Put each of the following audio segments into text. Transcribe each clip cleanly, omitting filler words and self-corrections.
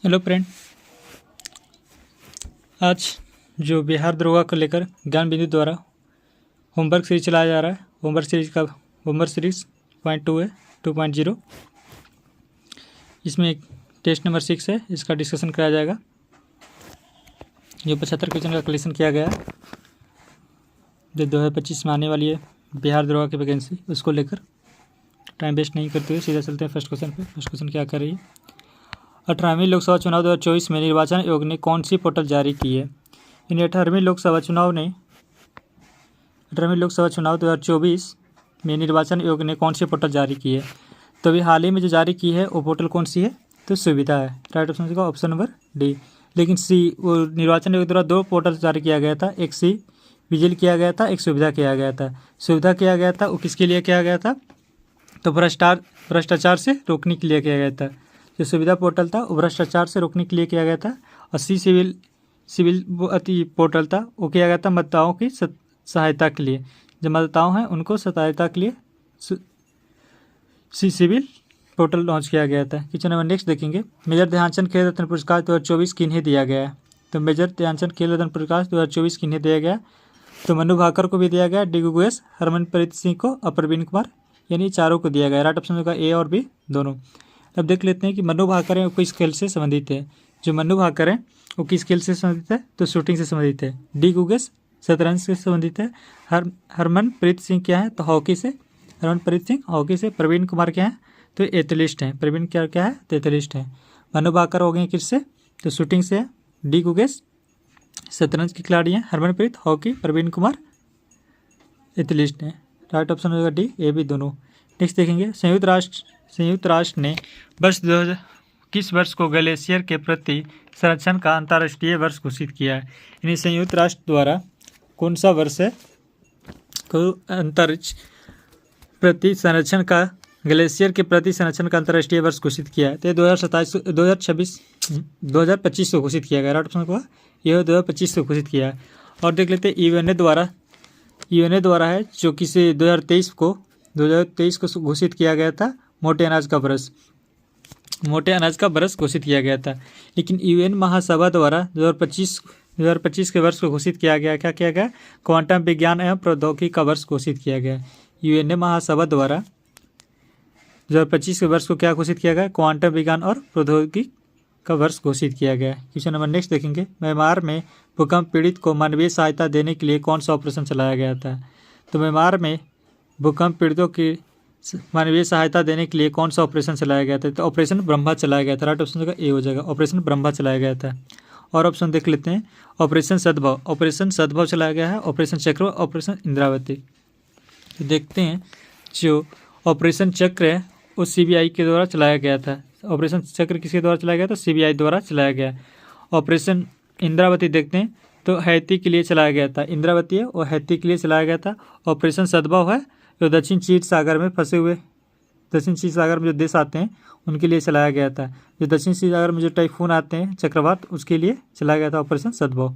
Hello friend, आज जो बिहार दरोगा को लेकर ज्ञान बिंदु द्वारा होमवर्क सीरीज चलाया जा रहा है। होमवर्क सीरीज का होमवर्क सीरीज .2 है 2.0। इसमें एक टेस्ट नंबर 6 है, इसका डिस्कशन कराया जाएगा। जो 75 क्वेश्चन का कलेक्शन किया गया है जो 2025 में आने वाली है बिहार दरोगा की वैकेंसी, उसको लेकर टाइम वेस्ट नहीं करते हुए सीधा चलते हैं फर्स्ट क्वेश्चन पे। फर्स्ट क्वेश्चन क्या कर रही है? 18वीं लोकसभा चुनाव 2024 में निर्वाचन आयोग ने कौन सी पोर्टल जारी की है? इन 18वीं लोकसभा चुनाव 2024 में निर्वाचन आयोग ने कौन सी पोर्टल जारी की है? तो अभी हाल ही में जो जारी की है वो पोर्टल कौन सी है? तो सुविधा है। राइट ऑप्शन का ऑप्शन नंबर डी। लेकिन सी, वो निर्वाचन आयोग द्वारा 2 पोर्टल जारी किया गया था। एक सी विजिल किया गया था, एक सुविधा किया गया था। सुविधा किया गया था वो किसके लिए किया गया था? तो भ्रष्टाचार से रोकने के लिए किया गया था। जो सुविधा पोर्टल था वो भ्रष्टाचार से रोकने के लिए किया गया था। और सी सिविल पोर्टल था वो किया गया था मतदाताओं की सहायता के लिए। जो मतदाताओं हैं उनको सहायता के लिए सी सिविल पोर्टल लॉन्च किया गया था। क्वेश्चन नंबर नेक्स्ट देखेंगे। मेजर ध्यानचंद खेल रत्न पुरस्कार 2024 किन्हें दिया गया है? तो मेजर ध्यानचंद खेल रत्न पुरस्कार 2024 किन्हें दिया गया? तो मनु भाकर को भी दिया गया, डी गुगेश, हरमनप्रीत सिंह को और प्रवीण कुमार, यानी चारों को दिया गया। राइट ऑप्शन होगा ए और बी दोनों। अब देख लेते हैं कि मनु भाकर है वो किस खेल से संबंधित है। जो मनु भाकर है वो किस खेल से संबंधित है? तो शूटिंग से संबंधित है। डी गुगेश शतरंज से संबंधित है। हरमनप्रीत सिंह क्या है? तो हॉकी से। हरमनप्रीत सिंह हॉकी से। प्रवीण कुमार क्या है? तो एथलीस्ट हैं। प्रवीण क्या है? तो एथलीस्ट हैं। मनु भाकर हो गए किससे? तो शूटिंग से है। डी गुगेश शतरंज के खिलाड़ी हैं। हरमनप्रीत हॉकी, प्रवीण कुमार एथलीस्ट हैं। राइट ऑप्शन होगा डी, ए बी दोनों। नेक्स्ट देखेंगे। संयुक्त राष्ट्र ने किस वर्ष को ग्लेशियर के प्रति संरक्षण का अंतर्राष्ट्रीय वर्ष घोषित किया है? यानी संयुक्त राष्ट्र द्वारा कौन सा वर्ष है को अंतरिक्ष प्रति संरक्षण का, ग्लेशियर के प्रति संरक्षण का अंतर्राष्ट्रीय वर्ष घोषित किया है? तो 2025 को घोषित किया गया। राइट ऑप्शन को यह 2025 को घोषित किया है। और देख लेते हैं यूएनए द्वारा है जो कि 2023 को घोषित किया गया था मोटे अनाज का वर्ष घोषित किया गया था। लेकिन यूएन महासभा द्वारा 2025 के वर्ष को घोषित किया गया। क्या किया गया? क्वांटम विज्ञान एवं प्रौद्योगिकी का वर्ष घोषित किया गया। यूएनए महासभा द्वारा 2025 के वर्ष को क्या घोषित किया गया? क्वांटम विज्ञान और प्रौद्योगिकी का वर्ष घोषित किया गया। क्वेश्चन नंबर नेक्स्ट देखेंगे। म्यांमार में भूकंप पीड़ित को मानवीय सहायता देने के लिए कौन सा ऑपरेशन चलाया गया था? तो म्यांमार में भूकंप पीड़ितों की मानवीय सहायता देने के लिए कौन सा ऑपरेशन चलाया गया था? तो ऑपरेशन ब्रह्मा चलाया गया था। राइट ऑप्शन का ए हो जाएगा, ऑपरेशन ब्रह्मा चलाया गया था। और ऑप्शन देख लेते हैं। ऑपरेशन सद्भाव चलाया गया है। ऑपरेशन चक्र, ऑपरेशन इंद्रावती। तो देखते हैं जो ऑपरेशन चक्र है वो सीबीआई के द्वारा चलाया गया था। ऑपरेशन चक्र किसके द्वारा चलाया गया? तो सीबीआई द्वारा चलाया गया। ऑपरेशन इंद्रावती देखते हैं तो हैती के लिए चलाया गया था। इंद्रावती है और हैती के लिए चलाया गया था। ऑपरेशन सद्भाव है जो दक्षिण चीन सागर में जो देश आते हैं उनके लिए चलाया गया था। जो दक्षिण चीन सागर में जो टाइफून आते हैं चक्रवात, उसके लिए चलाया गया था ऑपरेशन सद्भाव।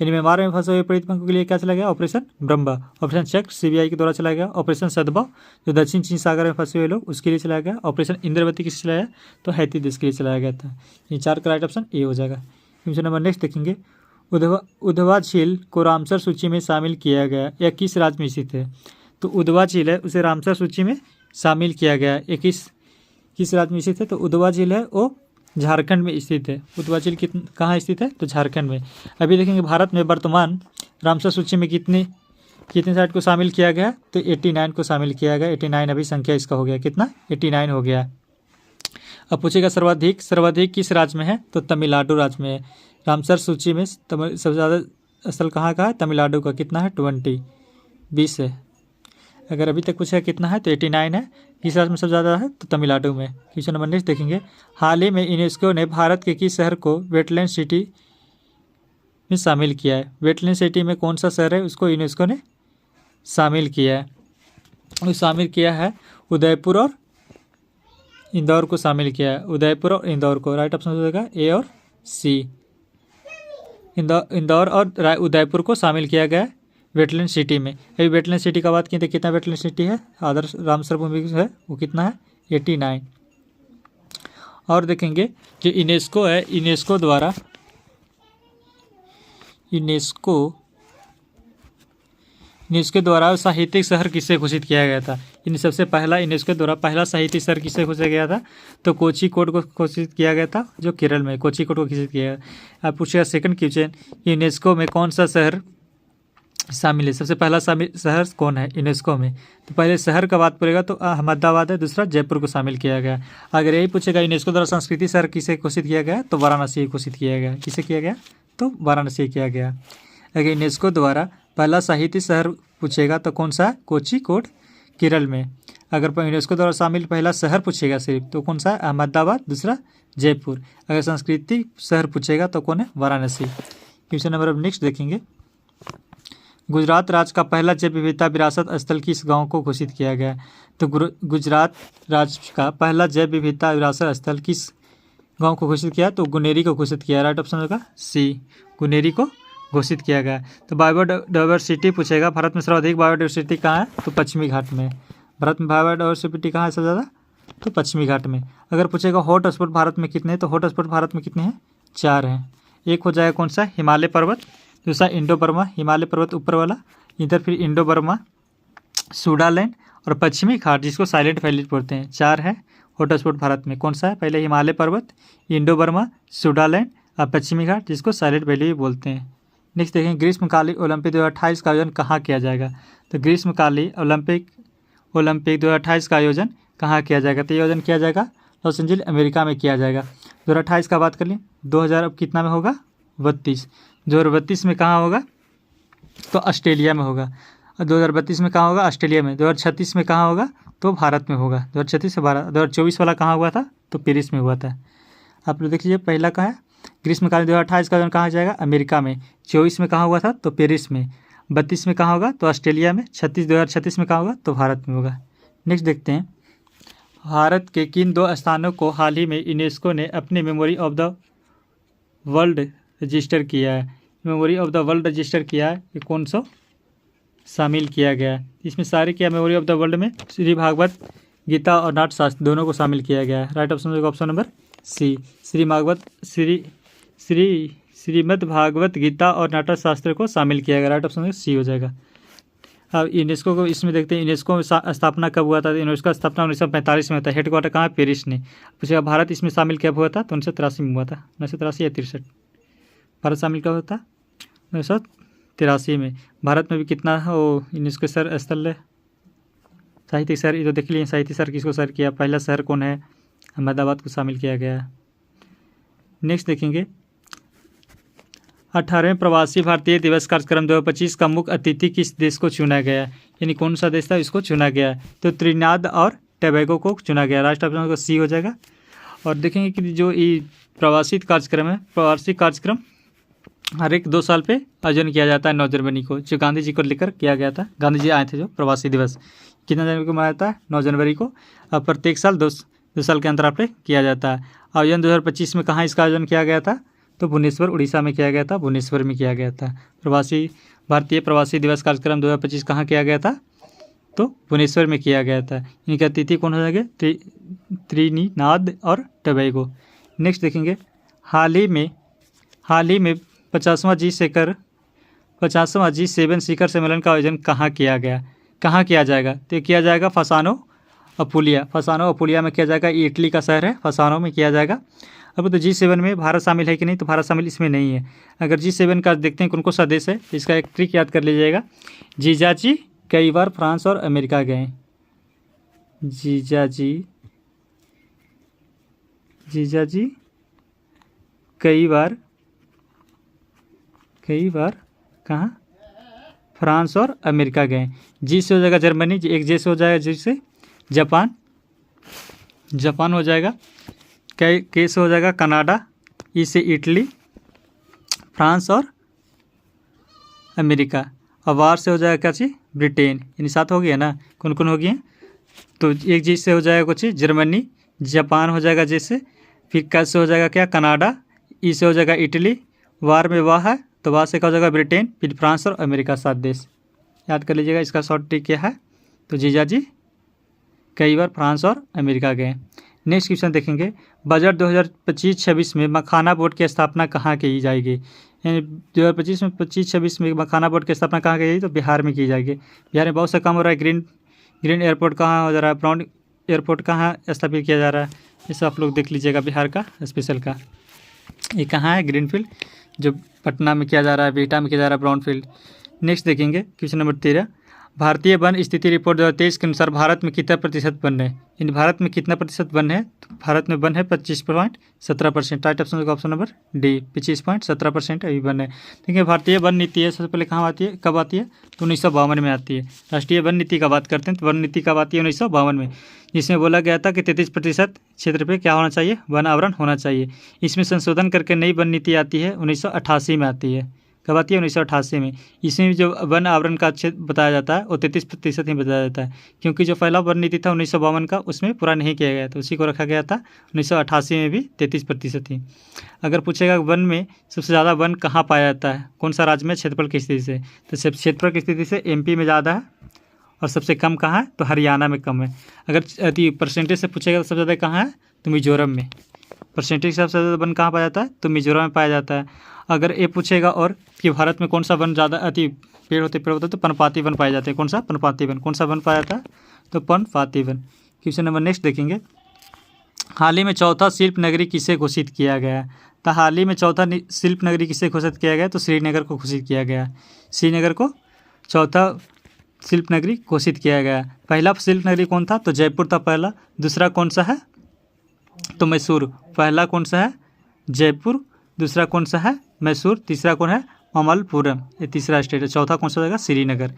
यानी म्यांमार में फंसे हुए पीड़ित के लिए क्या चलाया गया? ऑपरेशन ब्रह्मा। ऑपरेशन चक्र सीबीआई के द्वारा चलाया गया। ऑपरेशन सद्भाव जो दक्षिण चीन सागर में फंसे हुए लोग उसके लिए चलाया गया। ऑपरेशन इंद्रावती किससे चलाया? तो हैती देश के लिए चलाया गया था। ये 4 का राइट ऑप्शन ए हो जाएगा। क्वेश्चन नंबर नेक्स्ट देखेंगे। उधवा झील को रामसर सूची में शामिल किया गया, यह किस राज्य में स्थित है? तो उधवा झील है उसे रामसर सूची में शामिल किया गया। ये किस राज्य में स्थित है? तो उधवा झील है वो झारखंड में स्थित है। उधवा झील कहाँ स्थित है? तो झारखंड में। अभी देखेंगे भारत में वर्तमान रामसर सूची में कितने साइट को शामिल किया गया? तो 89 को शामिल किया गया। 89 अभी संख्या इसका हो गया। कितना? 89 हो गया। अब पूछेगा सर्वाधिक किस राज्य में है? तो तमिलनाडु राज्य में है। रामसर सूची में सबसे ज़्यादा स्थल कहाँ का है? तमिलनाडु का। कितना है? 20 है। अगर अभी तक पूछा कितना है तो 89 है। किस राज्य में सबसे ज़्यादा है? तो तमिलनाडु में। क्वेश्चन नंबर नेक्स्ट देखेंगे। हाल ही में यूनेस्को ने भारत के किस शहर को वेटलैंड सिटी में शामिल किया है? वेटलैंड सिटी में कौन सा शहर है उसको यूनेस्को ने शामिल किया है? वो शामिल किया है उदयपुर और इंदौर को शामिल किया है। उदयपुर और इंदौर को। राइट ऑप्शन हो जाएगा ए और सी। इंदौर और उदयपुर को शामिल किया गया है वेटलैंड सिटी में। अभी वेटलैंड सिटी का बात की तो कितना वेटलैंड सिटी है? आदर्श रामसर भूमि है वो कितना है? 89। और देखेंगे जो यूनेस्को है, यूनेस्को द्वारा साहित्यिक शहर किसे घोषित किया गया था। इन सबसे पहला यूनेस्को द्वारा पहला साहित्यिक शहर किसे घोषित किया था, तो कोझिकोड को घोषित किया गया था, जो केरल में कोझिकोड को घोषित किया गया। आप पूछेगा सेकंड क्वेश्चन, यूनेस्को में कौन सा शहर शामिल है, सबसे पहला शहर कौन है यूनेस्को में। तो पहले शहर का बात पड़ेगा तो अहमदाबाद है, दूसरा जयपुर को शामिल किया गया। अगर यही पूछेगा यूनेस्को द्वारा संस्कृति शहर किसे घोषित किया गया, तो वाराणसी घोषित किया गया। किसे किया गया, तो वाराणसी किया गया। अगर यूनेस्को द्वारा पहला साहित्य शहर पूछेगा तो कौन सा, कोझिकोड केरल में। अगर यूनेस्को द्वारा शामिल पहला शहर पूछेगा सिर्फ तो कौन सा, अहमदाबाद, दूसरा जयपुर। अगर संस्कृति शहर पूछेगा तो कौन है, वाराणसी। क्वेश्चन नंबर अब नेक्स्ट देखेंगे, गुजरात राज्य का पहला जैव विविधता विरासत स्थल किस गांव को घोषित किया गया। तो गुजरात राज्य का पहला जैव विविधता विरासत स्थल किस गांव को घोषित किया, तो गुनेरी को घोषित किया। राइट ऑप्शन होगा सी, गुनेरी को घोषित किया गया। तो बायोडाइवर्सिटी पूछेगा, भारत में सर्वाधिक बायोडाइवर्सिटी कहाँ है, तो पश्चिमी घाट में। भारत में बायोडाइवर्सिटी कहाँ है सबसे ज़्यादा, तो पश्चिमी घाट में। अगर पूछेगा हॉट स्पॉट भारत में कितने हैं, तो हॉट स्पॉट भारत में कितने हैं, 4 हैं। एक हो जाएगा कौन सा, हिमालय पर्वत, दूसरा इंडो बर्मा, हिमालय पर्वत ऊपर वाला, इधर फिर इंडो बर्मा, सूडालैंड और पश्चिमी घाट जिसको साइलेंट वैली बोलते हैं। 4 है हॉट स्पॉट भारत में। कौन सा है, पहले हिमालय पर्वत, इंडो बर्मा, सूडालैंड और पश्चिमी घाट जिसको साइलेंट वैली भी बोलते हैं। नेक्स्ट देखें, ग्रीष्मकालीन ओलंपिक 2028 का आयोजन कहाँ किया जाएगा। तो ग्रीष्मकालीन ओलंपिक 2028 का आयोजन कहाँ किया जाएगा, तो ये आयोजन किया जाएगा लॉस एंजिल्स अमेरिका में किया जाएगा। 2028 का बात कर लें, 2000 अब कितना में होगा, 32। 2032 में कहाँ होगा, तो ऑस्ट्रेलिया में होगा। और 2032 में कहाँ होगा, ऑस्ट्रेलिया में। 2036 में कहाँ होगा, तो भारत में होगा। 2036 से भारत। 2024 वाला कहाँ हुआ था, तो पेरिस में हुआ था। आप लोग देख लीजिए, पहला कहाँ है, ग्रीष्मकालीन 2028 का आयोजन कहाँ जाएगा, अमेरिका में। 24 में कहाँ हुआ था, तो पेरिस में। 32 में कहाँ होगा, तो ऑस्ट्रेलिया में। 2036 में कहाँ होगा, तो भारत में होगा। नेक्स्ट देखते हैं, भारत के किन 2 स्थानों को हाल ही में यूनेस्को ने अपने memory of the world register किया है। Memory of the world register किया है, ये कौन सा शामिल किया गया है। इसमें सारे क्या, मेमोरी ऑफ द वर्ल्ड में श्री भागवत गीता और नाट्यशास्त्र दोनों को शामिल किया गया है। राइट ऑप्शन होगा option number C, Shrimad Bhagavad Gita और नाट्यशास्त्र को शामिल किया गया। राइट ऑप्शन सी हो जाएगा। अब यूनेस्को को इसमें देखते हैं, यूनेस्को में स्थापना कब हुआ था। यूनेस्को का स्थापना 1945 में होता है। हेडक्वार्टर कहाँ, पेरिस ने। पूछेगा भारत इसमें शामिल कब हुआ था, तो 1983 में हुआ था। 1983 या 63, भारत शामिल कब होता, 1983 में। भारत में भी कितना वो यूनेस्को शहर स्थल है, साहित्यिक शहर, ये तो देख लिए साहित्यिक शहर किसको शहर किया, पहला शहर कौन है, अहमदाबाद को शामिल किया गया। नेक्स्ट देखेंगे, 18वें प्रवासी भारतीय दिवस कार्यक्रम 2025 का मुख्य अतिथि किस देश को चुना गया, यानी कौन सा देश था इसको चुना गया, तो त्रिनाद और टोबैगो को चुना गया। राष्ट्र ऑप्शन को सी हो जाएगा। और देखेंगे कि जो ये प्रवासी कार्यक्रम है, प्रवासी कार्यक्रम हर एक 2 साल पे आयोजन किया जाता है 9 जनवरी को, जो गांधी जी को लेकर किया गया था। गांधी जी आए थे, जो प्रवासी दिवस कितना जनवरी को मनाया जाता है, 9 जनवरी को। और प्रत्येक साल 2 साल के अंतराल पे किया जाता है। आयोजन 2025 में कहाँ इसका आयोजन किया गया था, तो भुवनेश्वर उड़ीसा में किया गया था, भुवनेश्वर में किया गया था। भारतीय प्रवासी दिवस कार्यक्रम 2025 कहाँ किया गया था, तो भुवनेश्वर में किया गया था। इनके अतिथि कौन हो जाएंगे, त्रिनिदाद और टोबैगो। नेक्स्ट देखेंगे, हाल ही में 50वां G7 शिखर सम्मेलन का आयोजन कहाँ किया जाएगा, तो किया जाएगा फसानो अपुलिया में किया जाएगा। ये इटली का शहर है, फसानो में किया जाएगा। अब तो G7 में भारत शामिल है कि नहीं, तो भारत शामिल इसमें नहीं है। अगर G7 का देखते हैं कौन कौन सा देश है, इसका एक ट्रिक याद कर लीजिएगा। जीजाजी कई बार फ्रांस और अमेरिका गए। जीजाजी कई बार कहाँ, फ्रांस और अमेरिका गए। जी से हो जाएगा जर्मनी, एक जे से हो जाएगा, जी से जापान हो जाएगा। के से हो जाएगा कनाडा, ई से इटली, फ्रांस और अमेरिका। और वार से हो जाएगा क्या चीज़, ब्रिटेन। यानी 7 हो गया ना, कौन कौन हो गए, तो एक जी से हो जाएगा कुछ जर्मनी, जापान हो जाएगा जैसे, फिर का से हो जाएगा क्या, कनाडा, ई से हो जाएगा इटली, वार में वाह है तो वाह से क्या हो जाएगा, ब्रिटेन, फिर फ्रांस और अमेरिका 7 देश याद कर लीजिएगा। इसका शॉर्ट ट्रिक क्या है, तो जीजाजी कई बार फ्रांस और अमेरिका गए। नेक्स्ट क्वेश्चन देखेंगे, बजट 2025-26 में मखाना बोर्ड की स्थापना कहाँ की जाएगी। यानी 2025 में 25-26 में मखाना बोर्ड की स्थापना कहाँ की जाएगी, तो बिहार में की जाएगी। बिहार में बहुत सा काम हो रहा है। ग्रीन एयरपोर्ट कहाँ हो जा रहा है, ब्राउन एयरपोर्ट कहाँ स्थापित किया जा रहा है, ये सब आप लोग देख लीजिएगा बिहार का स्पेशल का। ये कहाँ है, ग्रीनफील्ड जो पटना में किया जा रहा है, बिहटा में किया जा रहा है ब्राउनफील्ड। नेक्स्ट देखेंगे क्वेश्चन नंबर 13, भारतीय वन स्थिति रिपोर्ट 2023 के अनुसार भारत में कितना प्रतिशत वन है। इन भारत में कितना प्रतिशत वन है, तो भारत में वन है 25.17%। राइट ऑप्शन होगा ऑप्शन नंबर डी, 25.17% अभी वन है। देखिए भारतीय वन नीति है, सबसे पहले कहाँ आती है, कब आती है, तो 1952 में आती है। राष्ट्रीय वन नीति का बात करते हैं तो वन नीति कब आती है, 1952 में, जिसमें बोला गया था कि 33% क्षेत्र पे क्या होना चाहिए, वन आवरण होना चाहिए। इसमें संशोधन करके नई वन नीति आती है, 1988 में आती है। कब आती है, 1988 में। इसमें जो वन आवरण का क्षेत्र बताया जाता है वो 33% ही बताया जाता है, क्योंकि जो पहला वन नीति था 1952 का उसमें पूरा नहीं किया गया, तो उसी को रखा गया था 1988 में भी 33% ही। अगर पूछेगा वन में सबसे ज़्यादा वन कहाँ पाया जाता है, कौन सा राज्य में क्षेत्रफल की स्थिति से, तो सब क्षेत्रफल की स्थिति से MP में ज़्यादा है, और सबसे कम कहाँ है, तो हरियाणा में कम है। अगर परसेंटेज से पूछेगा तो सबसे ज़्यादा कहाँ है, तो मिजोरम में। परसेंटेज सबसे ज़्यादा वन कहाँ पाया जाता है, तो मिजोरम में पाया जाता है। अगर ये पूछेगा और कि भारत में कौन सा वन ज़्यादा पेड़ होते तो पर्णपाती वन पाए जाते हैं। कौन सा, पर्णपाती वन। कौन सा वन पाया जाता है, तो पर्णपाती वन। क्वेश्चन नंबर नेक्स्ट देखेंगे, हाल ही में चौथा शिल्प नगरी किसे घोषित किया गया। तो हाल ही में चौथा शिल्प नगरी किसे घोषित किया गया, तो श्रीनगर को घोषित किया गया। श्रीनगर को चौथा शिल्प नगरी घोषित किया गया। पहला शिल्प नगरी कौन था, तो जयपुर था पहला। दूसरा कौन सा है, तो मैसूर। पहला कौन सा है, जयपुर। दूसरा कौन सा है, मैसूर। तीसरा कौन है, ममल्लपुरम, ये तीसरा स्टेट है। चौथा कौन सा हो जाएगा, श्रीनगर।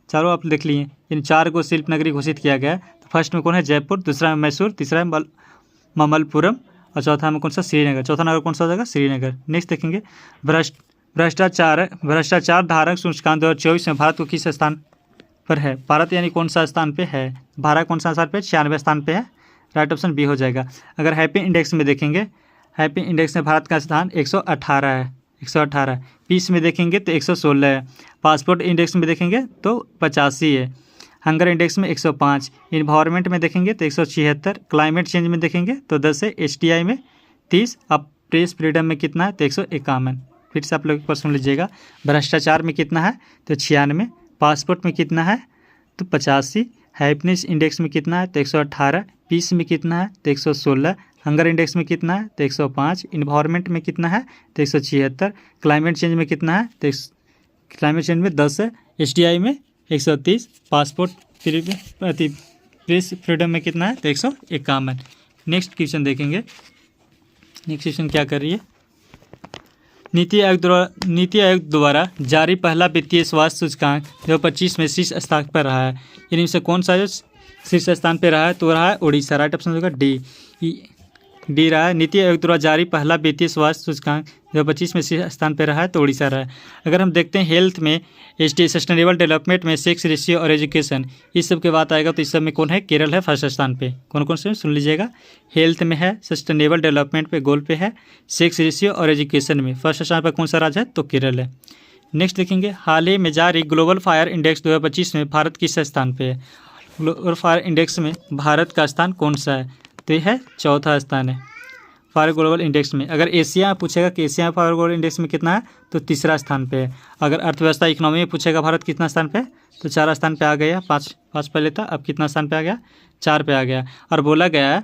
चारों आप देख लिए, इन 4 को शिल्प नगरी घोषित किया गया है। तो फर्स्ट में कौन है, जयपुर। दूसरा में मैसूर। तीसरा में ममल्लपुरम, और चौथा में कौन सा, श्रीनगर। चौथा नगर कौन सा हो जाएगा, श्रीनगर। नेक्स्ट देखेंगे, भ्रष्टाचार धारक सूचकांक 2024 में भारत को किस स्थान पर है। भारत यानी कौन सा स्थान पे है, भारत कौन सा स्थान पे, 96वें स्थान पे है। राइट ऑप्शन बी हो जाएगा। अगर हैप्पी इंडेक्स में देखेंगे, हैप्पी इंडेक्स में भारत का स्थान 118 है, 118। पीस में देखेंगे तो 116 है। पासपोर्ट इंडेक्स में देखेंगे तो 85 है। हंगर इंडेक्स में 105। इन्वायरमेंट में देखेंगे तो 176। क्लाइमेट चेंज में देखेंगे तो 10 है। HTI में 30। अब प्रेस फ्रीडम में कितना है, तो 151। फिर से आप लोग एक बार सुन लीजिएगा, भ्रष्टाचार में कितना है, तो 96। पासपोर्ट में कितना है, तो 85। हैप्पीनेस इंडेक्स में कितना है, तो 118। पीस में कितना है, तो 116। हंगर इंडेक्स में कितना है, तो 105। इन्वायरमेंट में कितना है, तो 176। क्लाइमेट चेंज में कितना है, तो क्लाइमेट चेंज में 10 है। HTI में 130। पासपोर्ट प्रेस फ्रीडम में कितना है, तो 151। नेक्स्ट क्वेश्चन देखेंगे, नेक्स्ट क्वेश्चन क्या कर रही है, नीति आयोग द्वारा जारी पहला वित्तीय स्वास्थ्य सूचकांक 2025 में शीर्ष स्थान पर रहा है। इनमें से कौन सा जो शीर्ष स्थान पर रहा है, तो रहा है उड़ीसा। राइट ऑप्शन होगा डी रहा है। नीति आयोग द्वारा जारी पहला वित्तीय स्वास्थ्य सूचकांक 2025 में शीर्ष स्थान पर रहा है, तो उड़ीसा रहा है। अगर हम देखते हैं हेल्थ में, सस्टेनेबल डेवलपमेंट में, सेक्स रेशियो और एजुकेशन, इस सब के बात आएगा तो इस सब में कौन है, केरल है फर्स्ट स्थान पे। कौन कौन से सुन लीजिएगा, हेल्थ में है, सस्टेनेबल डेवलपमेंट पे गोल पे है, सेक्स रेशियो और एजुकेशन में फर्स्ट स्थान पर कौन सा राज्य है, तो केरल है। नेक्स्ट देखेंगे, हाल ही में जारी ग्लोबल फायर इंडेक्स 2025 में भारत किस स्थान पे है। ग्लोबल फायर इंडेक्स में भारत का स्थान कौन सा है, तो यह है चौथा स्थान है फायर ग्लोबल इंडेक्स में। अगर एशिया पूछेगा कि एशिया फायर ग्लोबल इंडेक्स में कितना है, तो तीसरा स्थान पे है। अगर अर्थव्यवस्था इकोनॉमी में पूछेगा भारत कितना स्थान पे है, तो 4 स्थान पे आ गया। 5 पहले था, अब कितना स्थान पे आ गया, 4 पे आ गया। और बोला गया है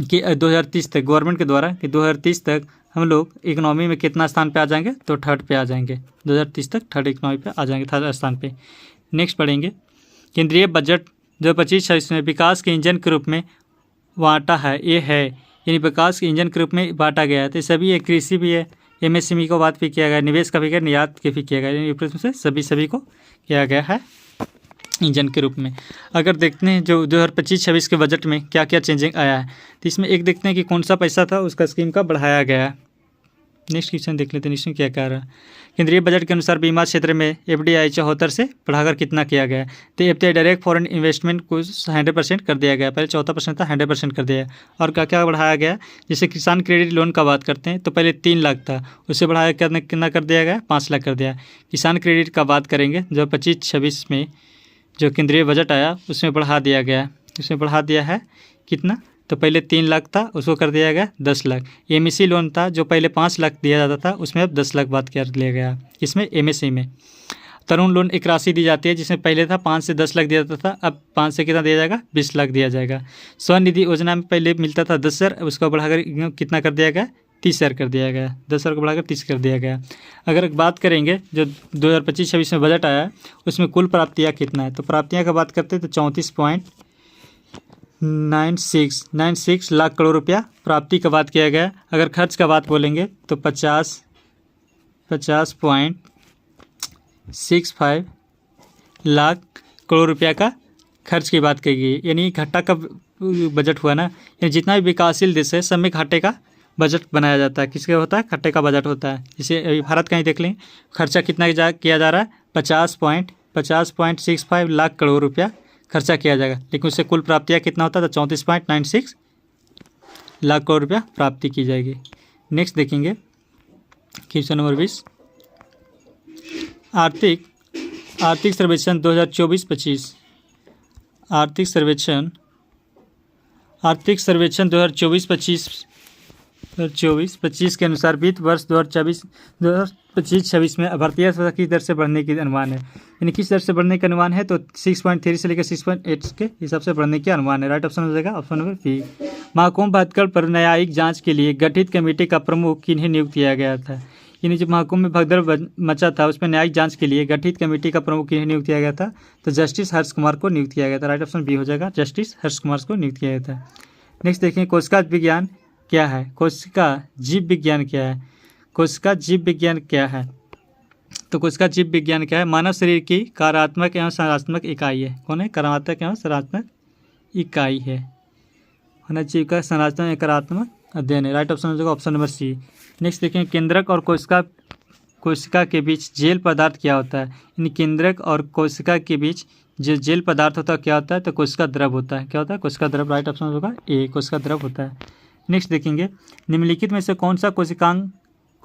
कि 2030 तक गवर्नमेंट के द्वारा कि 2030 तक हम लोग इकोनॉमी में कितना स्थान पे आ जाएंगे, तो 3rd पे आ जाएंगे। 2030 तक 3rd इकोनॉमी पे आ जाएंगे, 3rd स्थान पे। नेक्स्ट पढ़ेंगे, केंद्रीय बजट 2025-26 में विकास के इंजन के रूप में बांटा है, ये है, यानी विकास के इंजन के रूप में बांटा गया है। तो सभी ये कृषि भी है, MSME को बात भी किया गया, निवेश का भी किया, निर्यात के भी किया गया, यानी से सभी को किया गया है इंजन के रूप में। अगर देखते हैं जो 2025-26 के बजट में क्या क्या चेंजिंग आया है, तो इसमें एक देखते हैं कि कौन सा पैसा था उसका स्कीम का बढ़ाया गया है। नेक्स्ट क्वेश्चन देख लेते हैं, इसमें क्या कह रहा है। केंद्रीय बजट के अनुसार बीमा क्षेत्र में FDI 74 से बढ़ाकर कितना किया गया है, तो FDI डायरेक्ट फॉरेन इन्वेस्टमेंट को 100% कर दिया गया। पहले 14% था, 100% कर दिया। और क्या क्या बढ़ाया गया, जैसे किसान क्रेडिट लोन का बात करते हैं तो पहले 3 लाख था, उससे बढ़ाया कितना कर दिया गया, 5 लाख कर दिया। किसान क्रेडिट का बात करेंगे जो 25-26 में जो केंद्रीय बजट आया उसमें बढ़ा दिया गया, उसमें बढ़ा दिया है कितना, तो पहले 3 लाख था, उसको कर दिया गया 10 लाख। एमएससी लोन था जो पहले 5 लाख दिया जाता था, उसमें अब 10 लाख बात कर लिया गया। इसमें एमएससी में तरुण लोन एक राशि दी जाती है जिसमें पहले था 5 से 10 लाख दिया जाता था, अब 5 से कितना दिया जाएगा, 20 लाख दिया जाएगा। स्वनिधि योजना में पहले मिलता था 10,000, उसको बढ़ाकर कितना कर दिया गया, 30,000 कर दिया गया। 10,000 को बढ़ाकर 30 कर दिया गया। अगर बात करेंगे जो 2025-26 में बजट आया उसमें कुल प्राप्तियाँ कितना है, तो प्राप्तियाँ का बात करते हैं तो 34.96 लाख करोड़ रुपया प्राप्ति का बात किया गया। अगर खर्च का बात बोलेंगे तो 50.65 लाख करोड़ रुपया का खर्च की बात कही गई। यानी घाटा का बजट हुआ ना, यानी जितना भी विकासशील देश है सब में घाटे का बजट बनाया जाता है। किसके होता है, घाटे का बजट होता है। जैसे अभी भारत का ही देख लें, खर्चा कितना किया जा रहा है, 50.65 लाख करोड़ रुपया खर्चा किया जाएगा, लेकिन उससे कुल प्राप्तियाँ कितना होता है, तो 34.96 लाख करोड़ रुपया प्राप्ति की जाएगी। नेक्स्ट देखेंगे क्वेश्चन नंबर 20, आर्थिक सर्वेक्षण 2024-25। आर्थिक सर्वेक्षण 2024-25 के अनुसार वित्त वर्ष 2025-26 में भारतीय अर्थव्यवस्था किस दर से बढ़ने की अनुमान है। यानी किस दर से बढ़ने का अनुमान है, तो 6.3 से लेकर 6.8 के हिसाब से बढ़ने की अनुमान है। राइट ऑप्शन हो जाएगा ऑप्शन नंबर बी। महाकुंभ भगदड़ पर न्यायिक जांच के लिए गठित कमेटी का प्रमुख किन्हें नियुक्त किया गया था। यानी जब महाकुंभ में भगदड़ मचा था उसमें न्यायिक जांच के लिए गठित कमेटी का प्रमुख किन्हें नियुक्त किया गया था, तो जस्टिस हर्ष कुमार को नियुक्त किया गया था। राइट ऑप्शन बी हो जाएगा, जस्टिस हर्ष कुमार को नियुक्त किया गया था। नेक्स्ट देखें, कोशिका विज्ञान क्या है, कोशिका जीव विज्ञान क्या है। कोशिका जीव विज्ञान क्या है, तो कोशिका जीव विज्ञान क्या है, मानव शरीर की कार्यात्मक एवं संरचनात्मक इकाई है। कौन है, कार्यात्मक एवं संरचनात्मक इकाई है। मानव जीव का संरचना एवं कार्यात्मक अध्ययन है। राइट ऑप्शन हो जाएगा ऑप्शन नंबर सी। नेक्स्ट देखें, केंद्रक और कोशिका के बीच जेल पदार्थ क्या होता है। यानी केंद्रक और कोशिका के बीच जो जेल पदार्थ होता है क्या होता है, तो कोशिका द्रव होता है। क्या होता है, कोशिका द्रव। राइट ऑप्शन होगा ए, कोशिका द्रव होता है। नेक्स्ट देखेंगे, निम्नलिखित में से कौन सा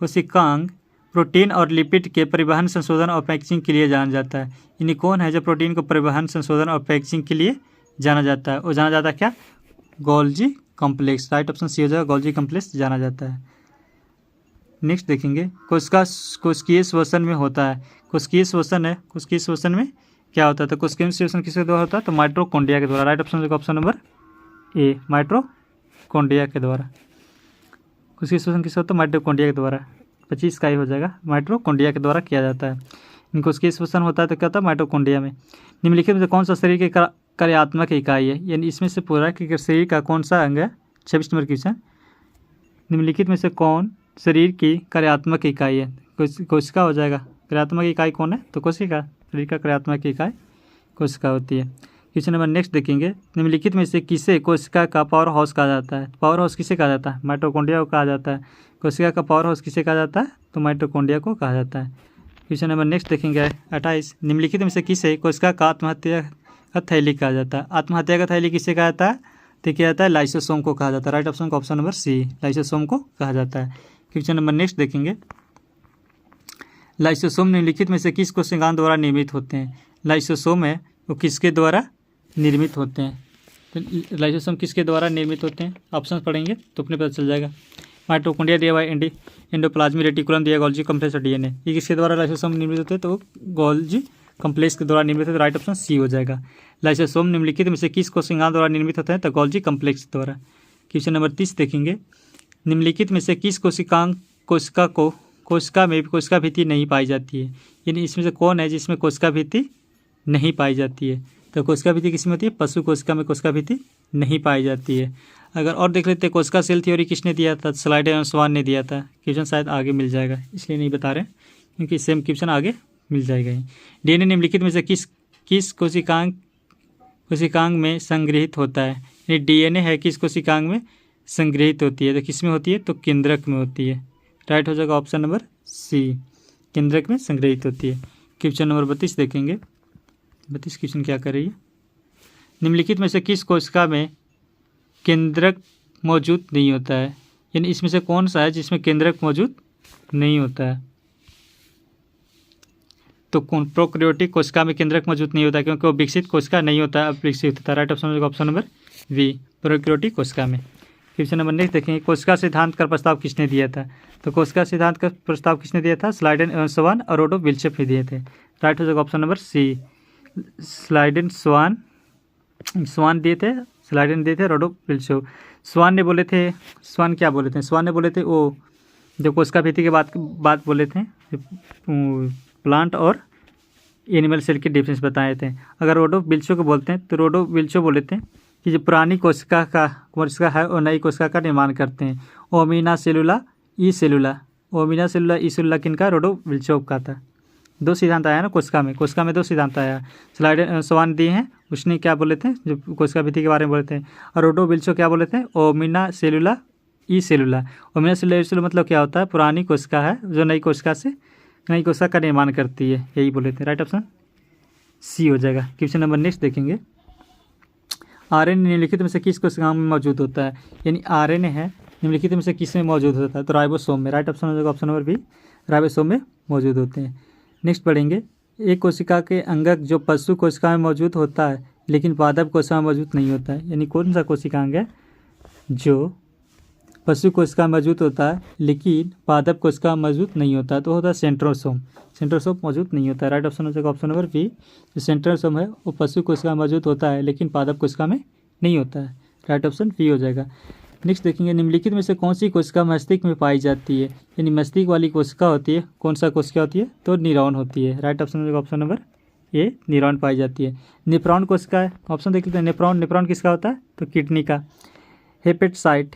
कोशिकांग प्रोटीन और लिपिड के परिवहन, संशोधन और पैकेजिंग के लिए जाना जाता है। यानी कौन है जो प्रोटीन को परिवहन, संशोधन और पैकेजिंग के लिए जाना जाता है, वो जाना जाता है क्या, Golgi complex. Right option C हो जाएगा, गोल्जी कॉम्प्लेक्स जाना जाता है। नेक्स्ट देखेंगे, कोशिकीय श्वसन में होता है। कोशिकीय श्वसन में क्या होता है, तो कोशिकीय श्वसन किसके द्वारा होता है, तो माइटोकॉन्ड्रिया के द्वारा। राइट ऑप्शन होगा ऑप्शन नंबर ए, माइटोकॉन्ड्रिया के द्वारा। कोशिकीय श्वसन किससे होता है, माइटोकॉन्ड्रिया के द्वारा। 25 का ही हो जाएगा, माइटोकॉन्ड्रिया के द्वारा किया जाता है। कोशिकीय श्वसन होता है तो क्या होता है, माइटोकॉन्ड्रिया में। निम्नलिखित में से कौन सा शरीर की कार्यात्मक इकाई है, यानी इसमें से पूरा कि शरीर का कौन सा अंग है। 26 नंबर क्वेश्चन, निम्नलिखित में से कौन शरीर की कार्यात्मक इकाई है, कोशिका हो जाएगा। कार्यात्मक इकाई कौन है, तो कोशिका। शरीर का कार्यात्मक इकाई कोशिका होती है। क्वेश्चन नंबर नेक्स्ट देखेंगे, निम्नलिखित में से किसे कोशिका का पावर हाउस कहा जाता है। पावर हाउस किसे कहा जाता है, माइटोकॉन्ड्रिया को कहा जाता है। कोशिका का पावर हाउस किसे कहा जाता है, तो माइटोकॉन्ड्रिया को कहा जाता है। क्वेश्चन नंबर नेक्स्ट देखेंगे 28, निम्नलिखित में से किसे कोशिका का आत्महत्या का थैली कहा जाता है। आत्महत्या का थैली किसे कहा जाता है, तो क्या जाता है, लाइसोसोम को कहा जाता है। राइट ऑप्शन का ऑप्शन नंबर सी, लाइसोसोम को कहा जाता है। क्वेश्चन नंबर नेक्स्ट देखेंगे, लाइसोसोम निम्नलिखित में से किस कोशिकाओं द्वारा निर्मित होते हैं। लाइसोसोम है वो किसके द्वारा निर्मित होते हैं, तो लाइसोसोम किसके द्वारा निर्मित होते हैं, ऑप्शन पढ़ेंगे तो अपने पता चल जाएगा। माइटोकॉन्ड्रिया दिया हुआ, एंडोप्लाज्मिक रेटिकुलम दिया, गोल्जी कॉम्प्लेक्स और डीएनए। ये किसके द्वारा लाइसोसोम निर्मित होते हैं, तो गोल्जी कॉम्प्लेक्स के द्वारा निर्मित होते हैं। राइट ऑप्शन सी हो जाएगा। लाइसोसोम निम्नलिखित में से किस कोशिकाओं द्वारा निर्मित होते हैं, तो गोल्जी कॉम्प्लेक्स द्वारा। क्वेश्चन नंबर 30 देखेंगे, निम्नलिखित में से किस कोशिका में कोशिका भित्ति नहीं पाई जाती है। यानी इसमें से कौन है जिसमें कोशिका भित्ति नहीं पाई जाती है, तो कोशिका भित्ति किसमें होती है, पशु कोशिका में कोशिका भित्ति नहीं पाई जाती है। अगर और देख लेते हैं, कोशिका सेल थ्योरी किसने दिया था, स्लाइडर एवं स्वान ने दिया था। क्वेश्चन शायद आगे मिल जाएगा, इसलिए नहीं बता रहे क्योंकि सेम क्वेश्चन आगे मिल जाएगा ही। डीएनए निम्नलिखित में से किस कोशिकांग में संग्रहित होता है। ये डीएनए है किस कोशिकांग में संग्रहित होती है, तो किस में होती है, तो केंद्रक में होती है। राइट हो जाएगा ऑप्शन नंबर सी, केंद्रक में संग्रहित होती है। क्वेश्चन नंबर 32 देखेंगे, 32 क्वेश्चन क्या कर रही है, निम्नलिखित में से किस कोशिका में केंद्रक मौजूद नहीं होता है। यानी इसमें से कौन सा है जिसमें केंद्रक मौजूद नहीं होता है, तो कौन, प्रोकैरियोटिक कोशिका में केंद्रक मौजूद नहीं होता है क्योंकि वो विकसित कोशिका नहीं होता है, अब विकसित होता है। Right option option number B prokaryotic कोशिका में। क्वेश्चन नंबर नेक्स्ट देखेंगे, कोशिका सिद्धांत का प्रस्ताव किसने दिया था? तो कोशिका सिद्धांत का प्रस्ताव किसने दिया था? स्लाइडेन एवं स्वान और रोडोल्फ विल्चोफ ही दिए थे। राइट हो जाएगा ऑप्शन नंबर सी, स्लाइडेन स्वान दिए थे, स्लाइडेन दिए थे, रोडोल्फ विल्चोफ। स्वान ने बोले थे, स्वान क्या बोले थे? स्वान ने बोले थे वो जो कोशिका भित्ति के बात बोले थे, प्लांट और एनिमल सेल के डिफरेंस बताए थे। अगर रोडोल्फ विल्चोफ को बोलते हैं तो रोडोल्फ विल्चोफ बोले थे कि जो पुरानी कोशिका है और नई कोशिका का निर्माण करते हैं। ओमिना सेलुला ई सेलुला किनका? रोडोल्फ विल्चोफ का था। दो सिद्धांत आया ना कोशिका में दो सिद्धांत आया। स्लाइडेन स्वान दिए हैं, उसने क्या बोले थे? जो कोशिका भित्ति के बारे में बोले थे। और रोडोल्फ विल्चोफ क्या बोले थे? ओमिना सेलुला ई सेलुला मतलब क्या होता है? पुरानी कोशिका है जो नई कोशिका का निर्माण करती है, यही बोले थे। राइट ऑप्शन सी हो जाएगा। क्वेश्चन नंबर नेक्स्ट देखेंगे, आरएनए निम्नलिखित में से किस कोशिका में मौजूद होता है? यानी आरएनए है निम्नलिखित में से किस में मौजूद होता है? तो राइबोसोम में। राइट ऑप्शन हो जाएगा ऑप्शन नंबर बी, राइबोसोम में मौजूद होते हैं। नेक्स्ट पढ़ेंगे, एक कोशिका के अंगक जो पशु कोशिका में मौजूद होता है लेकिन पादप कोशिका में मौजूद नहीं होता है। यानी कौन सा कोशिकांग है जो पशु कोशिका में मौजूद होता है लेकिन पादप कोशिका में मौजूद नहीं होता है? तो होता है सेंट्रोसोम मौजूद नहीं होता है। राइट ऑप्शन हो जाएगा ऑप्शन नंबर बी, जो सेंट्रोसोम है वो पशु कोशिका में मौजूद होता है लेकिन पादप कोशिका में नहीं होता है। राइट ऑप्शन बी हो जाएगा। नेक्स्ट देखेंगे, निम्नलिखित में से कौन सी कोशिका मस्तिष्क में पाई जाती है? यानी मस्तिष्क वाली कोशिका होती है, कौन सा कोशिका होती है? तो न्यूरॉन होती है। राइट ऑप्शन हो जाएगा ऑप्शन नंबर ए, न्यूरॉन पाई जाती है। नेफ्रॉन कोशिका है, ऑप्शन देख लेते हैं। नेफ्रॉन किसका होता है? तो किडनी का। हेपोसाइट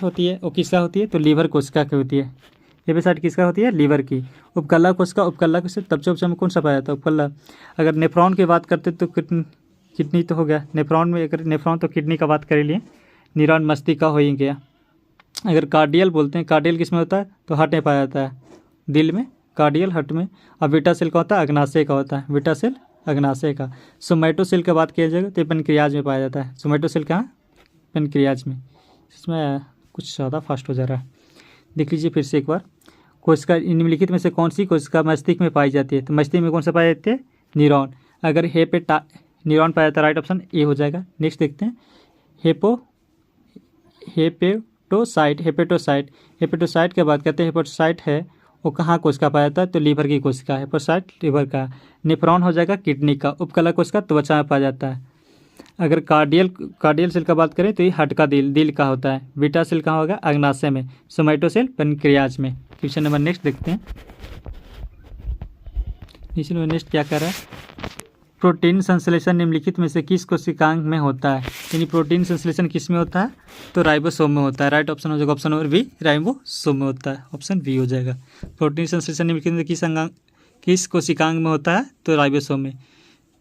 होती है, वो किसका होती है? तो लीवर कोशिका की होती है। हेपेसाइट किसका होती है? लीवर की। उपकला कोशिका तपचा में कौन सा पाया जाता है? उपकला। अगर नेफ्रॉन की बात करते तो किडनी तो हो गया। नेफ्रॉन तो किडनी का बात कर लिए। न्यूरॉन मस्तिष्क का हो ही गया। अगर कार्डियल बोलते हैं, कार्डियल किस में होता है? तो हार्ट में पाया जाता है, दिल में, कार्डियल हार्ट में। और बीटा सेल का होता है? अग्नाशय का होता है, बीटा सेल अग्नाशय का। सोमैटोसेल की बात किया जाएगा तो पेनक्रियाज में पाया जाता है। सोमैटोसेल कहाँ? पेनक्रियाज में। इसमें कुछ ज़्यादा फास्ट हो जा रहा है, देख लीजिए फिर से एक बार। कोशिका निम्नलिखित में से कौन सी कोशिका मस्तिष्क में पाई जाती है? तो मस्तिष्क में कौन सा पाया जाती है? न्यूरॉन। अगर न्यूरॉन पाया जाता है, राइट ऑप्शन ए हो जाएगा। नेक्स्ट देखते हैं, हेपेटोसाइट की बात करते हैं। हेपेटोसाइट है वो कहाँ कोशिका पाया जाता है? तो लीवर की कोशिका। हेपेटोसाइट लीवर का। नेफ्रॉन हो जाएगा किडनी का। उपकला कोशिका त्वचा में पाया जाता है। अगर कार्डियल सेल का बात करें तो ये हार्ट का दिल का होता है। बीटा सेल कहाँ होगा? अग्नाशय में। सोमैटोसेल पेनक्रियाज में। क्वेश्चन नंबर नेक्स्ट देखते हैं, नेक्स्ट क्या कर रहा है, प्रोटीन संश्लेषण निम्नलिखित में से किस कोशिकांग में होता है? यानी प्रोटीन संश्लेषण किस में होता है? तो राइबोसोम में होता है। राइट ऑप्शन हो जाएगा ऑप्शन नंबर बी, राइबोसोम में होता है। ऑप्शन बी हो जाएगा। प्रोटीन संश्लेषण निम्नलिखित में किस कोशिकांग में होता है? तो राइबोसोम में।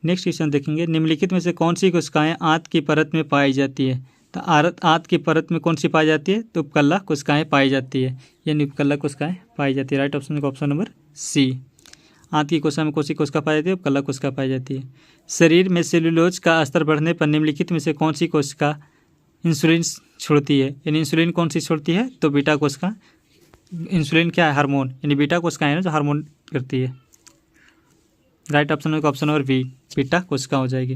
नेक्स्ट क्वेश्चन देखेंगे, निम्नलिखित में से कौन सी कोशिकाएं आंत की परत में पाई जाती है? तो आंत की परत में कौन सी पाई जाती है? तो उपकला कोशिकाएं पाई जाती है, यानी उपकला कोशिकाएं पाई जाती है। राइट ऑप्शन का ऑप्शन नंबर सी। आंत की कोशिका में कौन सी कोशिका पाई जाती है? उपकला कोशिका पाई जाती है। शरीर में सेलुलोज का स्तर बढ़ने पर निम्नलिखित में से कौन सी कोशिका इंसुलिन छोड़ती है? यानी इंसुलिन कौन सी छोड़ती है? तो बीटा कोशिका। इंसुलिन क्या है? हार्मोन, यानी बीटा कोशिका है ना जो हार्मोन करती है। राइट ऑप्शन का ऑप्शन नंबर बी, बीटा कोशिका हो जाएगी।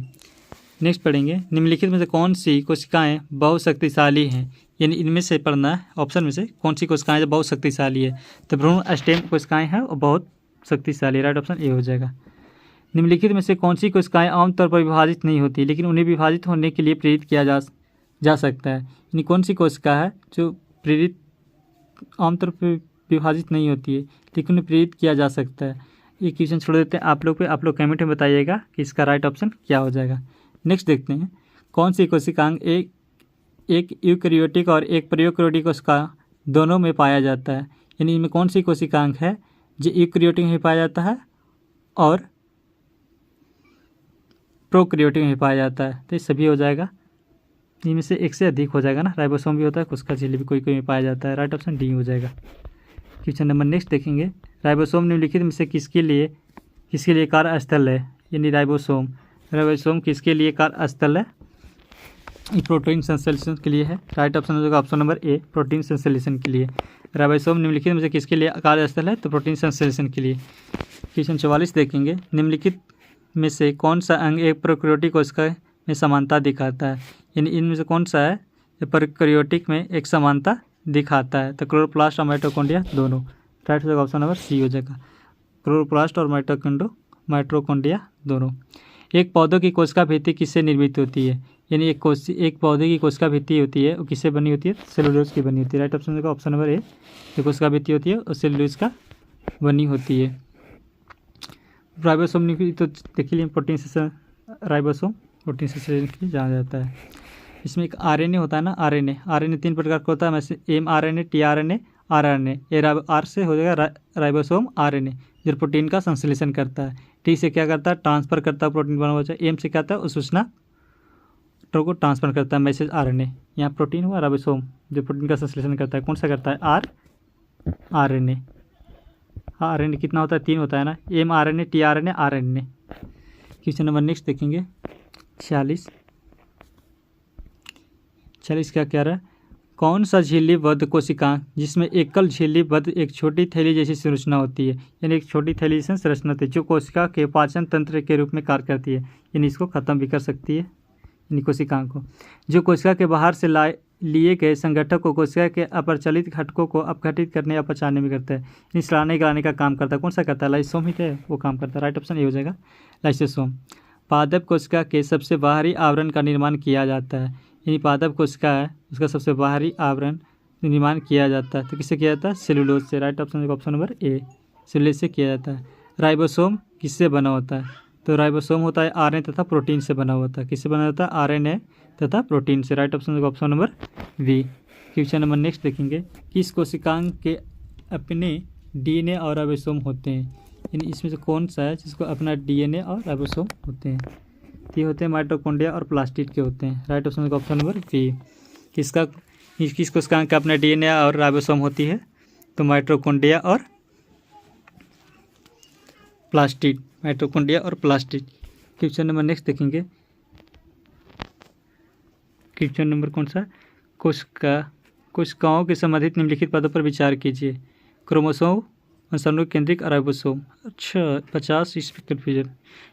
नेक्स्ट पढ़ेंगे, निम्नलिखित में से कौन सी कोशिकाएं बहुत शक्तिशाली हैं? यानी इनमें से पढ़ना है, ऑप्शन में से कौन सी कोशिकाएं जो बहुत शक्तिशाली है? तो भ्रूण स्टेम कोशिकाएं हैं और बहुत शक्तिशाली। राइट ऑप्शन ए हो जाएगा। निम्नलिखित में से कौन सी कोशिकाएं आमतौर पर विभाजित नहीं होती लेकिन उन्हें विभाजित होने के लिए प्रेरित किया जा सकता है? यानी कौन सी कोशिका है जो प्रेरित आमतौर पर विभाजित नहीं होती है लेकिन उन्हें प्रेरित किया जा सकता है? ये क्वेश्चन छोड़ देते हैं आप लोग पे, आप लोग कमेंट में बताइएगा कि इसका राइट ऑप्शन क्या हो जाएगा। नेक्स्ट देखते हैं, कौन सी कोशिकांग एक यूकैरियोटिक और एक प्रोकैरियोटिक कोशिका दोनों में पाया जाता है? यानी इनमें कौन सी कोशिकांग है जो यूकैरियोटिक में पाया जाता है और प्रोकैरियोटिक में पाया जाता है? तो ये सभी हो जाएगा, इनमें से एक से अधिक हो जाएगा ना। राइबोसोम भी होता है, कोशिका झिल्ली भी कोई में पाया जाता है। राइट ऑप्शन डी हो जाएगा। क्वेश्चन नंबर नेक्स्ट देखेंगे, राइबोसोम निम्नलिखित में से किसके लिए कार्यस्थल है? यानी राइबोसोम किसके लिए कार्यस्थल है? प्रोटीन संश्लेषण के लिए है। राइट ऑप्शन हो जाएगा ऑप्शन नंबर ए, प्रोटीन संश्लेषण के लिए। राइबोसोम निम्नलिखित में से किसके लिए कार्यस्थल है? तो प्रोटीन संश्लेषण के लिए। क्वेश्चन 44 देखेंगे, निम्नलिखित में से कौन सा अंग एक प्रोकैरियोटिक कोशिका में समानता दिखाता है, यानी इनमें से कौन सा है प्रोकैरियोटिक में एक समानता दिखाता है। तो क्लोरोप्लास्ट और माइटोकॉन्ड्रिया दोनों, राइट हो जाएगा ऑप्शन नंबर सी हो जाएगा, क्लोरोप्लास्ट और माइटोकॉन्ड्रिया दोनों। एक पौधों की कोशिका भित्ति किससे निर्मित होती है, यानी एक पौधे की कोशिका भित्ति होती है वो किससे बनी होती है, सेलुलोज की बनी होती है। राइट ऑप्शन देगा ऑप्शन नंबर ए, जो कोशिका भित्ति होती है वो सेलुलोज का बनी होती है। राइबोसोम तो देख लीजिए प्रोटीन से, राइबोसोम प्रोटीन से जाना जाता है। इसमें एक आरएनए होता है ना, आरएनए 3 प्रकार का होता है, वैसे mRNA, tRNA, rRNA। ये आर से हो जाएगा राइबोसोम आरएनए, जो प्रोटीन का संश्लेषण करता है। टी से क्या करता है, ट्रांसफर करता है प्रोटीन बना हुआ है। एम से क्या होता है, उस सूचना को ट्रांसफर करता है, मैसेज आरएनए। यहाँ प्रोटीन हुआ राइबोसोम जो प्रोटीन का संश्लेषण करता है, कौन सा करता है, आरएनए। आरएनए कितना होता है, 3 होता है ना, mRNA, tRNA, rRNA। Question number next देखेंगे 46 क्या कह रहा है, कौन सा झिल्लीबद्ध कोशिकांग जिसमें एकल झिल्लीबद्ध एक छोटी थैली जैसी संरचना होती है, यानी एक छोटी थैली जैसी संरचना होती है जो कोशिका के पाचन तंत्र के रूप में कार्य करती है, यानी इसको खत्म भी कर सकती है, यानी कोशिकांग को। जो कोशिका के बाहर से लिए गए संगठक को कोशिका के अप्रचलित घटकों को अपघटित करने या पचाने में करता है, यानी सड़ाने गलाने का काम करता है। कौन सा करता है, लाइसोम ही है वो काम करता है। राइट ऑप्शन ये हो जाएगा लाइसोसोम। पादप कोशिका के सबसे बाहरी आवरण का निर्माण किया जाता है, यानी पादप कोशिका है उसका सबसे बाहरी आवरण निर्माण किया जाता है, तो किससे किया जाता है, सेलुलोज से। राइट ऑप्शन ऑप्शन नंबर ए, सेलुलोज से किया जाता है। राइबोसोम किससे बना होता है, तो राइबोसोम होता है आरएनए तथा प्रोटीन से बना होता है। किससे बना होता है, आरएनए तथा प्रोटीन से। Right option option number B. Question number next देखेंगे, किस कोशिकांग के अपने डीएनए और राइबोसोम होते हैं, यानी इसमें से कौन सा है जिसको अपना डीएनए और राइबोसोम होते हैं, ये होते हैं माइटोकॉन्ड्रिया और प्लास्टिड के होते हैं। Right option option number B. किस कोशिकांग का अपना डीएनए और राइबोसोम होती है, तो माइटोकॉन्ड्रिया और प्लास्टिड, माइटोकॉन्ड्रिया और प्लास्टिड। क्वेश्चन नंबर नेक्स्ट देखेंगे, क्वेश्चन नंबर कौन सा, कोशिकाओं के संबंधित निम्नलिखित पदों पर विचार कीजिए। क्रोमोसोम, अंशाणु केंद्रिक, राइबोसोम। अच्छा 50 इस पर कन्फ्यूजन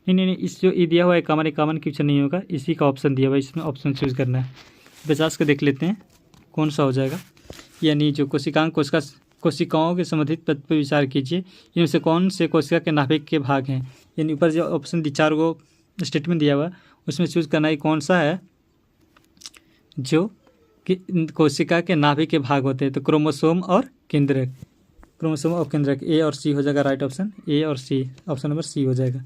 नहीं, इस जो ई दिया हुआ है इक्यावन क्वेश्चन नहीं होगा, इसी का ऑप्शन दिया हुआ है, इसमें ऑप्शन चूज़ करना है। 50 का देख लेते हैं कौन सा हो जाएगा, यानी जो कोशिकाओं के संबंधित पद पर विचार कीजिए, इनमें से कौन से कोशिका के नाभिक के भाग हैं, यानी ऊपर जो ऑप्शन 4 को स्टेटमेंट दिया हुआ है उसमें चूज़ करना है कौन सा है जो कि कोशिका के नाभिक के भाग होते हैं, तो क्रोमोसोम और केंद्रक, क्रोमोसोम और केंद्रक, ए और सी हो जाएगा। राइट ऑप्शन ए और सी, ऑप्शन नंबर सी हो जाएगा।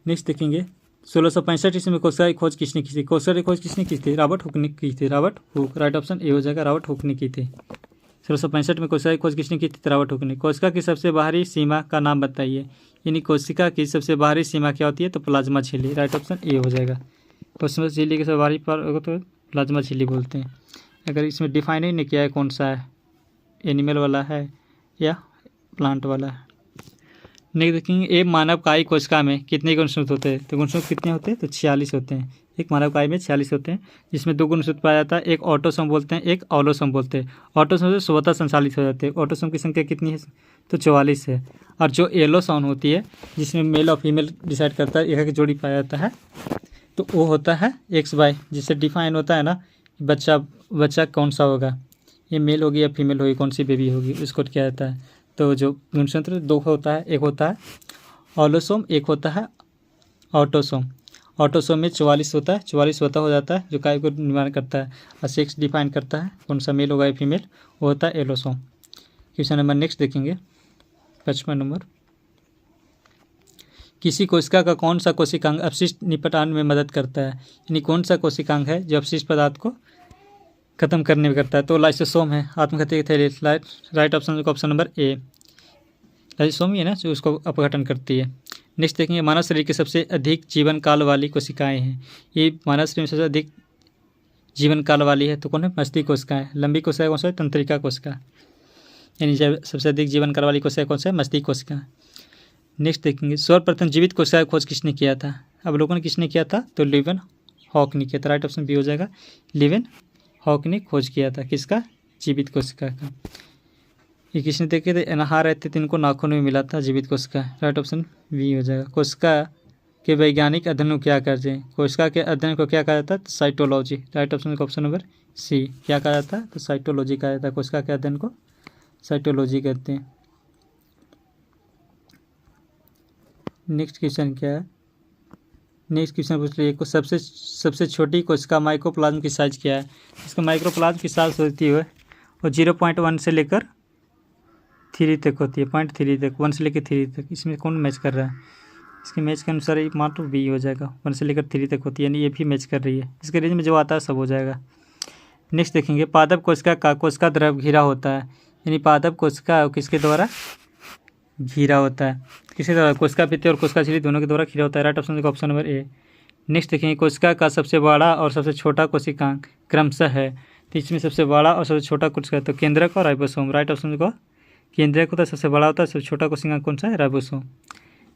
नेक्स्ट देखेंगे 1665 ईस्वी में कोशिका की खोज किसने की थी, कोशिका की खोज किसने की थी, रॉबर्ट हुक ने की थी, Robert Hooke. Right option A हो जाएगा, रॉबर्ट हुक ने की थी। 1665 में कोशिका की खोज किसने की थी, रॉबर्ट हुक ने। कोशिका की सबसे बाहरी सीमा का नाम बताइए, यानी कोशिका की सबसे बाहरी सीमा क्या होती है, तो प्लाज्मा झिल्ली। राइट ऑप्शन ए हो जाएगा। प्लाज्मा झिल्ली के सबसे बाहरी पर होगा तो प्लाज्मा झिल्ली बोलते हैं। अगर इसमें डिफाइन ही नहीं किया है कौन सा है, एनिमल वाला है या प्लांट वाला है। नेक्स्ट देखेंगे, एक मानव कायी कोशिका में कितने गुणसूत्र होते हैं, तो गुणसूत्र कितने होते हैं, तो 46 होते हैं। एक मानव कायी में 46 होते हैं, जिसमें 2 गुणसूत्र पाया जाता है, एक ऑटोसोम बोलते हैं, एक ऑलोसोम बोलते हैं। ऑटोसोम से स्वतः संचालित हो जाते हैं। ऑटोसोम की संख्या कितनी है, तो 44 है। और जो एलोसोम होती है जिसमें मेल और फीमेल डिसाइड करता है, एक जोड़ी पाया जाता है, तो वो होता है XY, जिससे डिफाइन होता है ना बच्चा कौन सा होगा, ये मेल होगी या फीमेल होगी, कौन सी बेबी होगी, उसको क्या जाता है। तो जो गुणसूत्र 2 होता है, एक होता है ऑलोसोम, एक होता है ऑटोसोम। ऑटोसोम में 44 होता है, 44 स्वतः हो जाता है जो काय को निर्माण करता है, और सेक्स डिफाइन करता है कौन सा मेल होगा या फीमेल, वो होता है एलोसोम। क्वेश्चन नंबर नेक्स्ट देखेंगे 55 नंबर, किसी कोशिका का कौन सा कोशिकांग अपशिष्ट निपटान में मदद करता है, यानी कौन सा कोशिकांग है जो अपशिष्ट पदार्थ को खत्म करने में करता है, तो लाइसोसोम है, आत्मघाती थैली। Right option option number A, lysosome ही है ना जो उसको अपघटन करती है। नेक्स्ट देखेंगे, मानव शरीर के सबसे अधिक जीवन काल वाली कोशिकाएं हैं, ये मानव शरीर में सबसे अधिक जीवन काल वाली है, तो कौन है, मस्तिष्क कोशिकाएं। लंबी कोशिका कौन सा है, तंत्रिका कोशिका, यानी सबसे अधिक जीवन काल वाली कोशिका कौन सा है, मस्तिष्क कोशिका। नेक्स्ट देखेंगे, सर्वप्रथम जीवित कोशिका की खोज किसने किया था, अवलोकन किसने किया था, तो लिवन हॉक ने किया था। राइट ऑप्शन बी हो जाएगा, लिवन हॉक ने खोज किया था, किसका, जीवित कोशिका का। ये किसने देखे थे, नहा रहे थे तो इनको नाखून में मिला था जीवित कोशिका। राइट ऑप्शन बी हो जाएगा। कोशिका के वैज्ञानिक अध्ययन को क्या कहते हैं? कोशिका के अध्ययन को क्या कहा जाता है? तो cytology. Right option option number C. क्या कहा जाता है? तो साइटोलॉजी कहा जाता है। कोशिका के अध्ययन को साइटोलॉजी कहते हैं। नेक्स्ट क्वेश्चन क्या है? नेक्स्ट क्वेश्चन पूछ लीजिए, सबसे छोटी कोशिका माइक्रोप्लाज्म की साइज क्या है? इसका माइक्रोप्लाज्म की साइज होती है वो 0.1 से लेकर 3 तक होती है। 0.3 तक, 1 से लेकर 3 तक। इसमें कौन मैच कर रहा है? इसके मैच के अनुसार एक मात्र बी हो जाएगा। 1 से लेकर 3 तक होती है, यानी ये भी मैच कर रही है। इसके रेंज में जो आता है सब हो जाएगा। नेक्स्ट देखेंगे, पादप कोशिका का कोशिका द्रव घिरा होता है, यानी पादप कोशिका किसके द्वारा घिरा होता है? किसके द्वारा? कोशिका भित्ति और कोशिका झिल्ली दोनों के द्वारा घिरा होता है। राइट ऑप्शन ऑप्शन नंबर ए। नेक्स्ट देखेंगे, कोशिका का सबसे बड़ा और सबसे छोटा कोशिकांग क्रमशः है, तो इसमें सबसे बड़ा और सबसे छोटा कोशिका तो केंद्रक और राइबोसोम। राइट ऑप्शन को केंद्रक होता है, सबसे बड़ा होता है, सबसे छोटा कोशिकांग कौन सा है? राइबोसोम।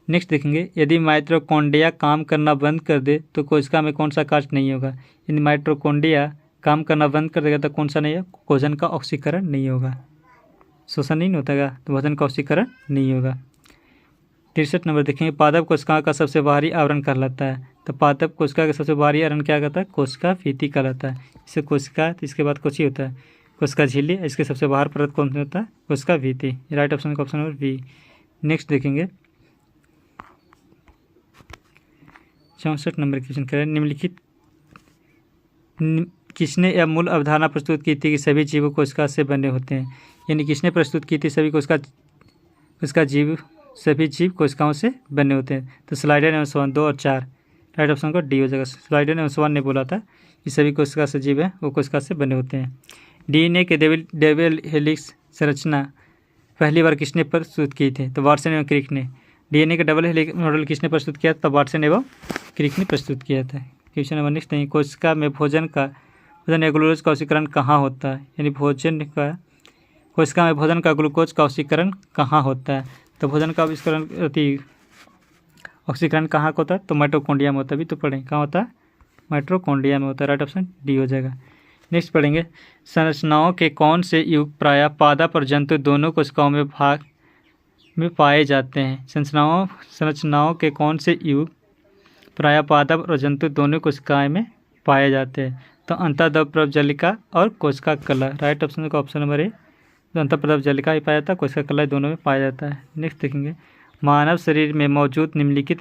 नेक्स्ट देखेंगे, यदि माइटोकॉन्ड्रिया काम करना बंद कर दे तो कोशिका में कौन सा कार्य नहीं होगा? यदि माइटोकॉन्ड्रिया काम करना बंद कर देगा तो कौन सा नहीं है? भोजन का ऑक्सीकरण नहीं होगा, शोषण नहीं होता है, तो भोजन का ऑक्सीकरण नहीं होगा। 63 नंबर देखेंगे, पादप कोशिका का सबसे बाहरी आवरण कहलाता है, तो पादप कोशिका का सबसे बाहरी आवरण क्या कहता है? कोशिका भित्ति कहलाता है। इससे कोशिका, इसके बाद कुछ ही होता है कोशिका झिल्ली, इसके सबसे बाहर परत कौन सा होता है? कोशिका भित्ति। राइट ऑप्शन का ऑप्शन नंबर बी। नेक्स्ट देखेंगे 64 नंबर क्वेश्चन करें, निम्नलिखित किसने यह मूल अवधारणा प्रस्तुत की थी कि सभी जीव कोशिका से बने होते हैं? यानी किसने प्रस्तुत की थी सभी सभी जीव कोशिकाओं से बने होते हैं? तो स्लाइडर एवं स्वान 2 और 4। राइट ऑप्शन को डी हो जाएगा। स्लाइडर एवं स्वान ने बोला था कि सभी कोशिका से जीव हैं वो कोशिका से बने होते हैं। डीएनए के डबल हेलिक्स संरचना पहली बार किसने प्रस्तुत की थी? तो वाटसन एवं क्रिक ने। डीएनए का डबल हेलिक्स मॉडल किसने प्रस्तुत किया? तो वाटसन एवं क्रिक ने प्रस्तुत किया था। क्वेश्चन नंबर नेक्स्ट नहीं, कोशिका में भोजन या ग्लूकोज का ऑक्सीकरण कहाँ होता है? यानी कोशिका में भोजन का ग्लूकोज का ऑक्सीकरण कहाँ होता है? तो भोजन का ऑक्सीकरण कहाँ होता है? तो माइटोकॉन्ड्रिया में होता है। भी तो पढ़ें कहाँ होता है? माइटोकॉन्ड्रिया में होता है। राइट ऑप्शन डी हो जाएगा। नेक्स्ट पढ़ेंगे, संरचनाओं के कौन से युग प्रायः पादप और जंतु दोनों कोशिकाओं में पाए जाते हैं? संरचनाओं के कौन से युग प्रायः पादप और जंतु दोनों कोशिकाएं में पाए जाते हैं? तो अंतःद्रव प्रवजलिका और कोशिका कला। राइट ऑप्शन का ऑप्शन नंबर ए। तो अंतःप्रवजलिका ही पाया जाता है, कोशिका कला दोनों में पाया जाता है। नेक्स्ट देखेंगे, मानव शरीर में मौजूद निम्नलिखित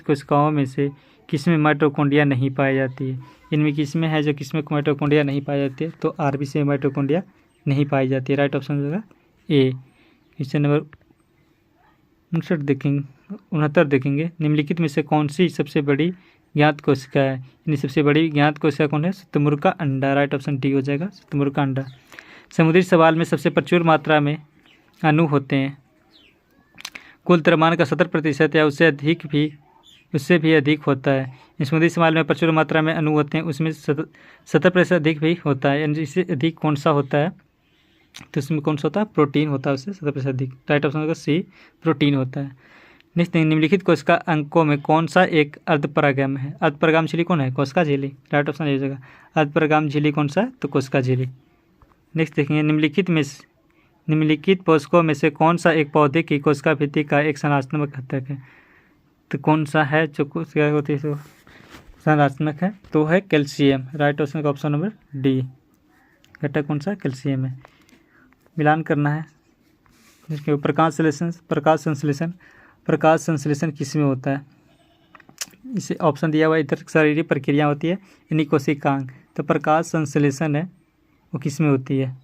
कोशिकाओं में से किसमें माइटोकॉन्ड्रिया नहीं पाई जाती है? इनमें किसमें है जो किसमें माइटोकॉन्ड्रिया नहीं पाई जाती है? तो आरबीसी में माइटोकॉन्ड्रिया नहीं पाई जाती है। राइट ऑप्शन होगा ए। क्वेश्चन नंबर 69 देखेंगे, निम्नलिखित में से कौन सी सबसे बड़ी ज्ञात कोशिका है? यानी सबसे बड़ी ज्ञात कोशिका कौन है? शुतुरमुर्ग का अंडा। राइट ऑप्शन डी हो जाएगा, शुतुरमुर्ग का अंडा। समुद्री शैवाल में सबसे प्रचुर मात्रा में अणु होते हैं, कुल द्रव्यमान का 70% या उससे भी अधिक होता है। समुद्री शैवाल में प्रचुर मात्रा में अणु होते हैं, उसमें 70% अधिक भी होता है, यानी इससे अधिक कौन सा होता है? तो इसमें कौन सा होता है? प्रोटीन होता है, उससे 70% अधिक। राइट ऑप्शन होगा सी, प्रोटीन होता है। नेक्स्ट, निम्नलिखित कोशिका अंकों में कौन सा एक अर्धपरागम है? अर्धपरागम झिल्ली कौन है? कोशिका झिल्ली। राइट ऑप्शन हो जाएगा अर्धपरागम झिल्ली कौन सा है? तो कोशिका झिल्ली। नेक्स्ट देखेंगे, निम्नलिखित पोषकों में से कौन सा एक पौधे की कोशिका भित्ति का एक संरचनात्मक घटक है? तो कौन सा है जो कोशिका होती है संरचनात्मक है? तो है कैल्शियम। राइट ऑप्शन का ऑप्शन नंबर डी। घटक कौन सा? कैल्शियम है। मिलान करना है। इसके प्रकाश संश्लेषण किस में होता है? इसे ऑप्शन दिया हुआ इधर शारीरिक प्रक्रिया होती है, यानी कोशिकांग। तो प्रकाश संश्लेषण है वो किस में होती है?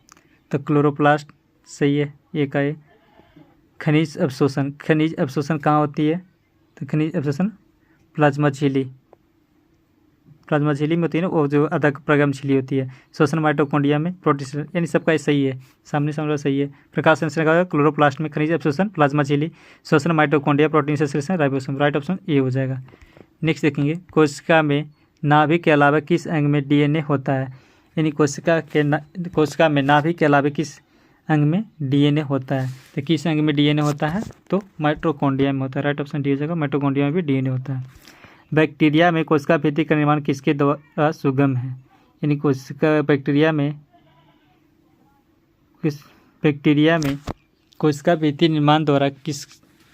तो क्लोरोप्लास्ट सही है, एक है। खनिज अवशोषण कहाँ होती है? तो खनिज अवशोषण प्लाज्मा झिल्ली में होती है ना, वो जो अर्धपरागम झिल्ली होती है। श्वसन माइटोकॉन्ड्रिया में, प्रोटीन, यानी सबका सही है, सामने सही है। प्रकाश संश्लेषण का क्लोरोप्लास्ट में, खनिज अवशोषण प्लाज्मा झिल्ली, श्वसन माइटोकॉन्ड्रिया, प्रोटीन संश्लेषण राइबोसोम। राइट ऑप्शन ए हो जाएगा। नेक्स्ट देखेंगे, कोशिका में नाभिक के अलावा किस अंग में डीएनए होता है? यानी कोशिका में नाभिक के अलावा किस अंग में डीएनए होता है? तो किस अंग में डीएनए होता है? तो माइटोकॉन्ड्रिया में होता है। राइट ऑप्शन डी हो जाएगा, माइटोकॉन्ड्रिया में भी डीएनए होता है। बैक्टीरिया में कोशिका भित्ति का निर्माण किसके द्वारा सुगम है? यानी बैक्टीरिया में कोशिका भित्ति निर्माण द्वारा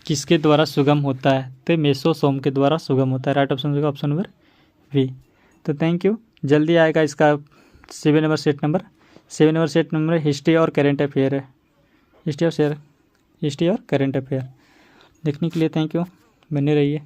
किसके द्वारा सुगम होता है? तो मेसोसोम के द्वारा सुगम होता है। राइट ऑप्शन होगा ऑप्शन नंबर बी। तो थैंक यू। जल्दी आएगा इसका 7 नंबर सेट नंबर हिस्ट्री और करेंट अफेयर है। हिस्ट्री और करेंट अफेयर देखने के लिए थैंक यू। बने रहिए।